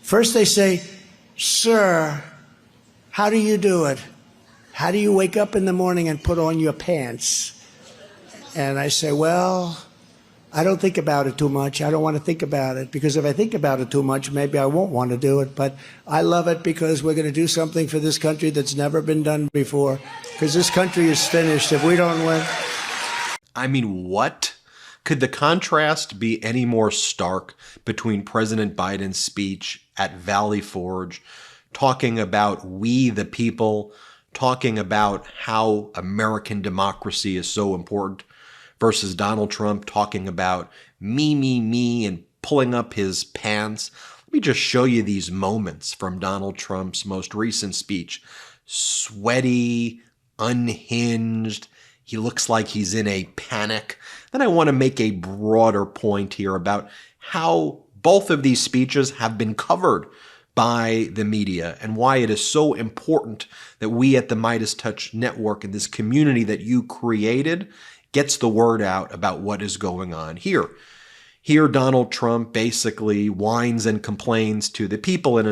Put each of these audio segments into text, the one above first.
First they say, "Sir, how do you do it? How do you wake up in the morning and put on your pants?" And I say, "Well, I don't think about it too much. I don't want to think about it, because if I think about it too much, maybe I won't want to do it. But I love it because we're going to do something for this country that's never been done before, because this country is finished if we don't win." I mean, what? Could the contrast be any more stark between President Biden's speech at Valley Forge, talking about we the people, talking about how American democracy is so important, versus Donald Trump talking about me, and pulling up his pants? Let me just show you these moments from Donald Trump's most recent speech. Sweaty, unhinged. He looks like he's in a panic. Then I want to make a broader point here about how both of these speeches have been covered by the media and why it is so important that we at the MeidasTouch Network and this community that you created gets the word out about what is going on here. Here, Donald Trump basically whines and complains to the people in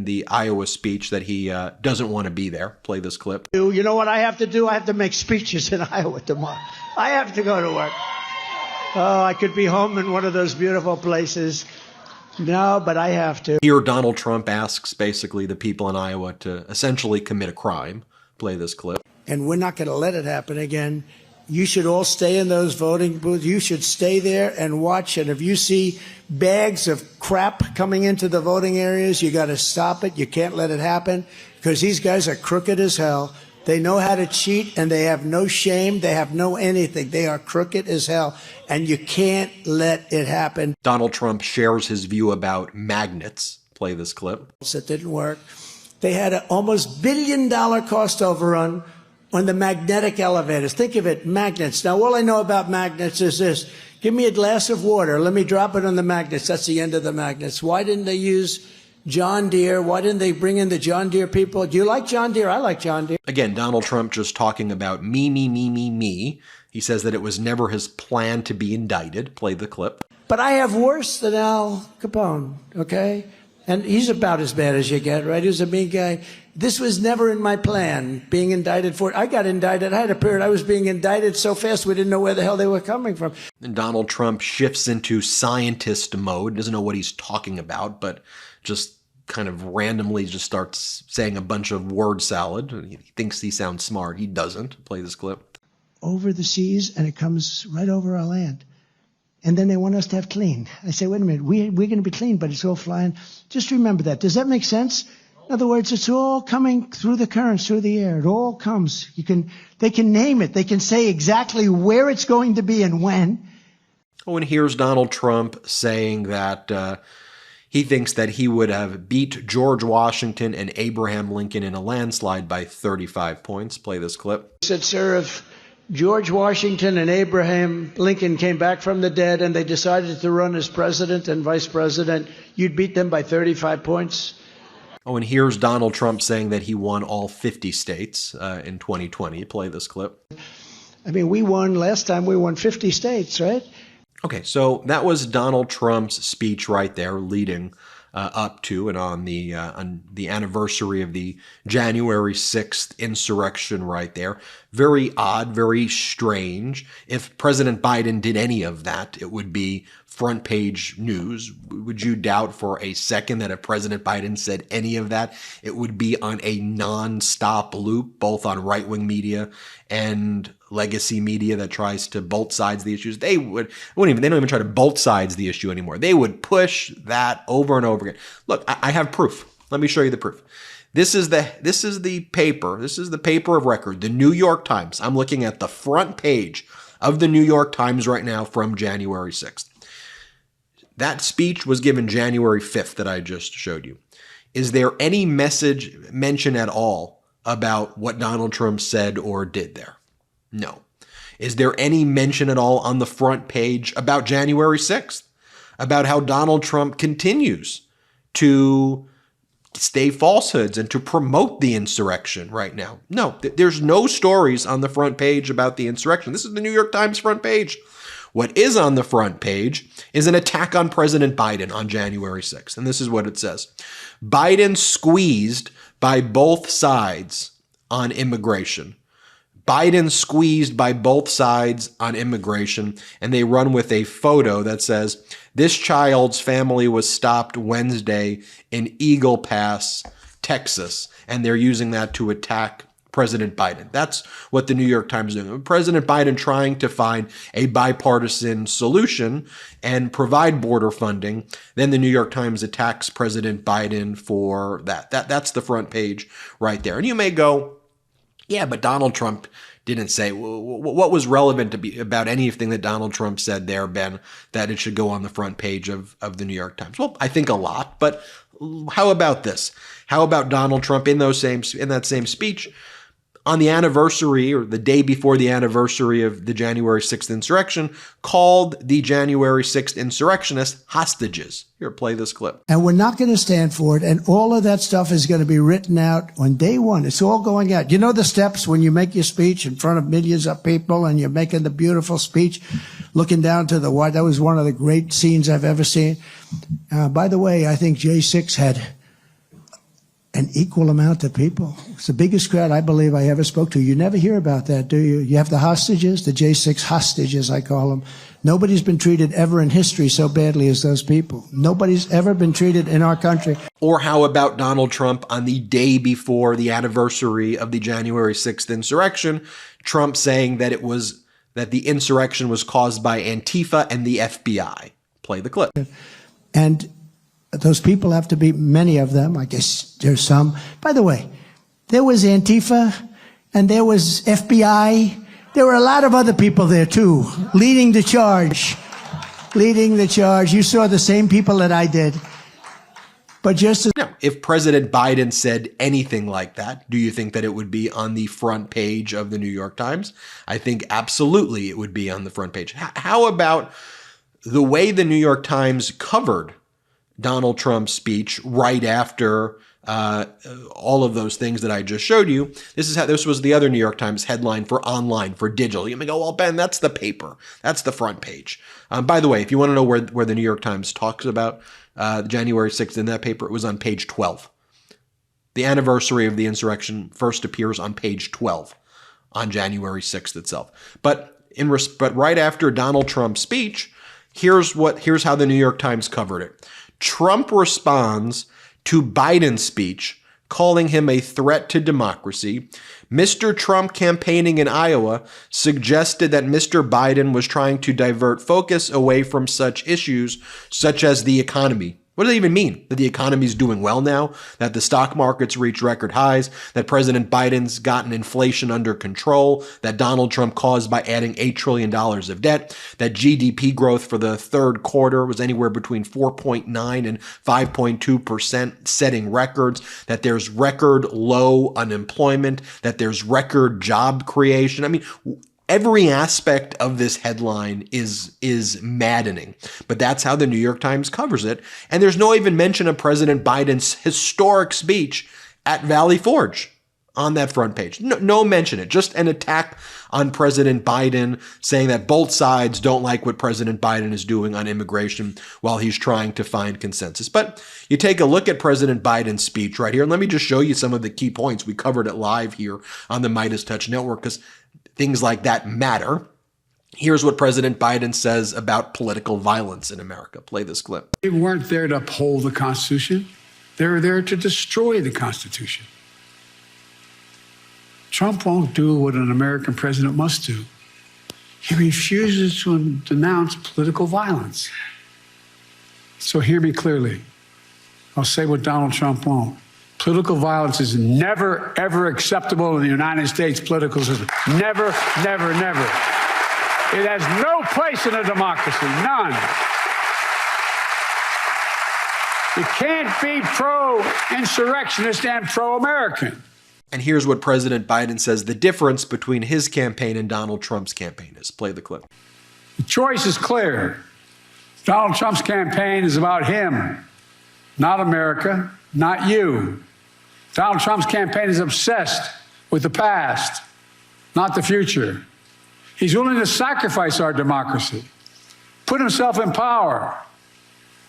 the Iowa speech that he doesn't want to be there. Play this clip. You know what I have to do? I have to make speeches in Iowa tomorrow. I have to go to work. Oh, I could be home in one of those beautiful places. No, but I have to. Here, Donald Trump asks basically the people in Iowa to essentially commit a crime. Play this clip. And we're not going to let it happen again. You should all stay in those voting booths. You should stay there and watch. And if you see bags of crap coming into the voting areas, you got to stop it. You can't let it happen, because these guys are crooked as hell. They know how to cheat, and they have no shame. They have no anything. They are crooked as hell, and you can't let it happen. Donald Trump shares his view about magnets. Play this clip. It didn't work. They had an almost $1 billion cost overrun on the magnetic elevators. Think of it, magnets. Now, all I know about magnets is this. Give me a glass of water. Let me drop it on the magnets. That's the end of the magnets. Why didn't they use John Deere? Why didn't they bring in the John Deere people? Do you like John Deere? I like John Deere. Again, Donald Trump just talking about me. He says that it was never his plan to be indicted. Play the clip. But I have worse than Al Capone, okay? And he's about as bad as you get, right? He was a mean guy. This was never in my plan, being indicted for it. I got indicted. I had a period I was being indicted so fast we didn't know where the hell they were coming from. And Donald Trump shifts into scientist mode, doesn't know what he's talking about, but just kind of randomly just starts saying a bunch of word salad. He thinks he sounds smart. He doesn't. Play this clip. Over the seas, and it comes right over our land. And then they want us to have clean. I say, wait a minute, we're going to be clean, but it's all flying. Just remember that. Does that make sense? In other words, it's all coming through the currents, through the air. It all comes. They can name it. They can say exactly where it's going to be and when. Oh, and here's Donald Trump saying that he thinks that he would have beat George Washington and Abraham Lincoln in a landslide by 35 points. Play this clip. He said, sir, if George Washington and Abraham Lincoln came back from the dead and they decided to run as president and vice president, you'd beat them by 35 points. Oh, and here's Donald Trump saying that he won all 50 states in 2020. Play this clip. I mean, last time we won 50 states, right? Okay, so that was Donald Trump's speech right there, leading up to and on the anniversary of the January 6th insurrection right there. Very odd, very strange. If President Biden did any of that, it would be front page news. Would you doubt for a second that if President Biden said any of that, it would be on a non-stop loop, both on right-wing media and legacy media that tries to both sides the issues? They don't even try to both sides the issue anymore. They would push that over and over again. Look, I have proof. Let me show you the proof. This is the paper. This is the paper of record, the New York Times. I'm looking at the front page of the New York Times right now from January 6th. That speech was given January 5th that I just showed you. Is there any mention at all about what Donald Trump said or did there? No. Is there any mention at all on the front page about January 6th? About how Donald Trump continues to stay falsehoods and to promote the insurrection right now? No, there's no stories on the front page about the insurrection. This is the New York Times front page. What is on the front page is an attack on President Biden on January 6th. And this is what it says. Biden squeezed by both sides on immigration. Biden squeezed by both sides on immigration, and they run with a photo that says, this child's family was stopped Wednesday in Eagle Pass, Texas, and they're using that to attack President Biden. That's what the New York Times is doing. President Biden trying to find a bipartisan solution and provide border funding. Then the New York Times attacks President Biden for that. That's the front page right there. And you may go, yeah, but Donald Trump didn't say. What was relevant about anything that Donald Trump said there, Ben, that it should go on the front page of the New York Times? Well, I think a lot, but how about this? How about Donald Trump in that same speech on the anniversary or the day before the anniversary of the January 6th insurrection, called the January 6th insurrectionists hostages? Here, play this clip. And we're not going to stand for it. And all of that stuff is going to be written out on day one. It's all going out. You know the steps when you make your speech in front of millions of people and you're making the beautiful speech, looking down to the white. That was one of the great scenes I've ever seen. By the way, I think J6 had an equal amount of people. It's the biggest crowd I believe I ever spoke to. You never hear about that, do you? You have the hostages, the J6 hostages, I call them. Nobody's been treated ever in history so badly as those people. Nobody's ever been treated in our country. Or how about Donald Trump on the day before the anniversary of the January 6th insurrection, Trump saying that the insurrection was caused by Antifa and the FBI. Play the clip. And those people have to be, many of them, I guess there's some. By the way, there was Antifa and there was FBI. There were a lot of other people there too, leading the charge. You saw the same people that I did. But just as now, if President Biden said anything like that, do you think that it would be on the front page of the New York Times? I think absolutely it would be on the front page. How about the way the New York Times covered Donald Trump's speech right after all of those things that I just showed you? This was the other New York Times headline for online, for digital. You may go, well, Ben, that's the paper. That's the front page. By the way, if you want to know where the New York Times talks about January 6th in that paper, it was on page 12. The anniversary of the insurrection first appears on page 12 on January 6th itself. But right after Donald Trump's speech, here's how the New York Times covered it. Trump responds to Biden's speech, calling him a threat to democracy. Mr. Trump, campaigning in Iowa, suggested that Mr. Biden was trying to divert focus away from such issues such as the economy. What does it even mean? That the economy is doing well now? That the stock market's reached record highs? That President Biden's gotten inflation under control? That Donald Trump caused by adding $8 trillion of debt? That GDP growth for the third quarter was anywhere between 4.9 and 5.2%, setting records? That there's record low unemployment? That there's record job creation? I mean, every aspect of this headline is maddening, but that's how the New York Times covers it. And there's no even mention of President Biden's historic speech at Valley Forge on that front page. No mention it, just an attack on President Biden, saying that both sides don't like what President Biden is doing on immigration while he's trying to find consensus. But you take a look at President Biden's speech right here, and let me just show you some of the key points. We covered it live here on the MeidasTouch Network because things like that matter. Here's what President Biden says about political violence in America. Play this clip. They weren't there to uphold the Constitution. They were there to destroy the Constitution. Trump won't do what an American president must do. He refuses to denounce political violence. So hear me clearly. I'll say what Donald Trump won't. Political violence is never, ever acceptable in the United States political system. Never, never, never. It has no place in a democracy, none. You can't be pro-insurrectionist and pro-American. And here's what President Biden says the difference between his campaign and Donald Trump's campaign is. Play the clip. The choice is clear. Donald Trump's campaign is about him, not America, not you. Donald Trump's campaign is obsessed with the past, not the future. He's willing to sacrifice our democracy, put himself in power.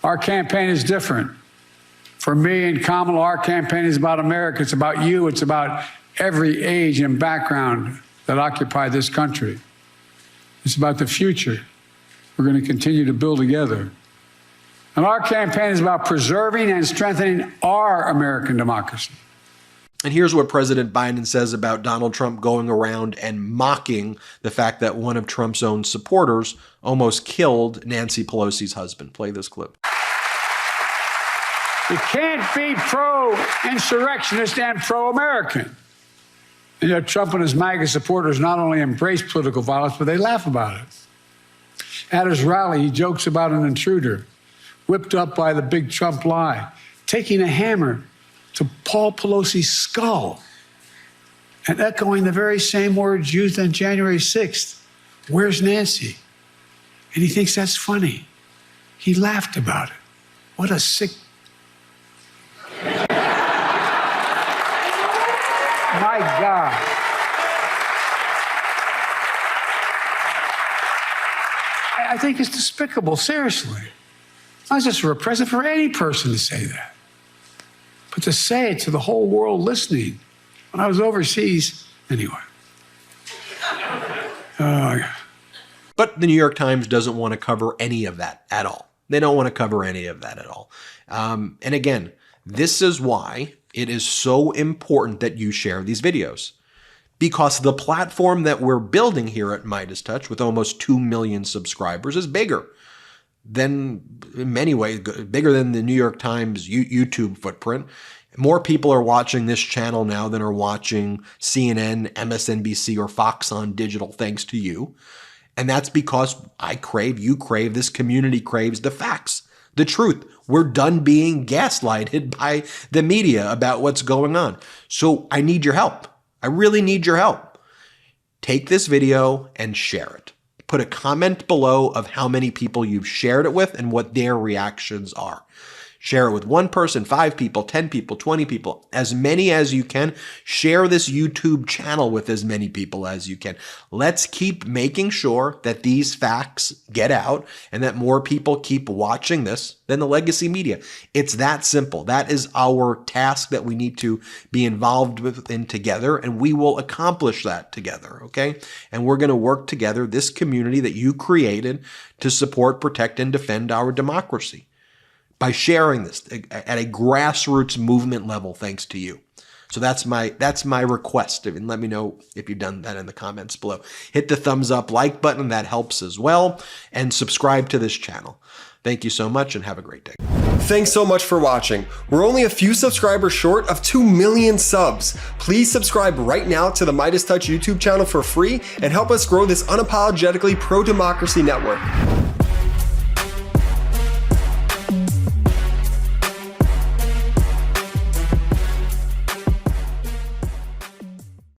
Our campaign is different. For me and Kamala, our campaign is about America. It's about you. It's about every age and background that occupy this country. It's about the future we're going to continue to build together. And our campaign is about preserving and strengthening our American democracy. And here's what President Biden says about Donald Trump going around and mocking the fact that one of Trump's own supporters almost killed Nancy Pelosi's husband. Play this clip. You can't be pro-insurrectionist and pro-American. And yet Trump and his MAGA supporters not only embrace political violence, but they laugh about it. At his rally, he jokes about an intruder whipped up by the big Trump lie, taking a hammer to Paul Pelosi's skull and echoing the very same words used on January 6th. Where's Nancy? And he thinks that's funny. He laughed about it. What a sick... My God. I think it's despicable, seriously. Not just for a president, for any person to say that. But to say it to the whole world listening. When I was overseas, anyway. But the New York Times doesn't want to cover any of that at all. They don't want to cover any of that at all. And again, this is why it is so important that you share these videos. Because the platform that we're building here at MeidasTouch with almost 2 million subscribers is bigger than, in many ways, bigger than the New York Times YouTube footprint. More people are watching this channel now than are watching CNN, MSNBC, or Fox on digital, thanks to you. And that's because I crave, you crave, this community craves the facts, the truth. We're done being gaslighted by the media about what's going on. So I need your help. I really need your help. Take this video and share it. Put a comment below of how many people you've shared it with and what their reactions are. Share it with 1 person, 5 people, 10 people, 20 people, as many as you can. Share this YouTube channel with as many people as you can. Let's keep making sure that these facts get out and that more people keep watching this than the legacy media. It's that simple. That is our task that we need to be involved in together, and we will accomplish that together, okay? And we're going to work together, this community that you created, to support, protect, and defend our democracy by sharing this at a grassroots movement level, thanks to you. So that's my request. And let me know if you've done that in the comments below. Hit the thumbs up, like button. That helps as well. And subscribe to this channel. Thank you so much and have a great day. Thanks so much for watching. We're only a few subscribers short of 2 million subs. Please subscribe right now to the MeidasTouch YouTube channel for free and help us grow this unapologetically pro-democracy network.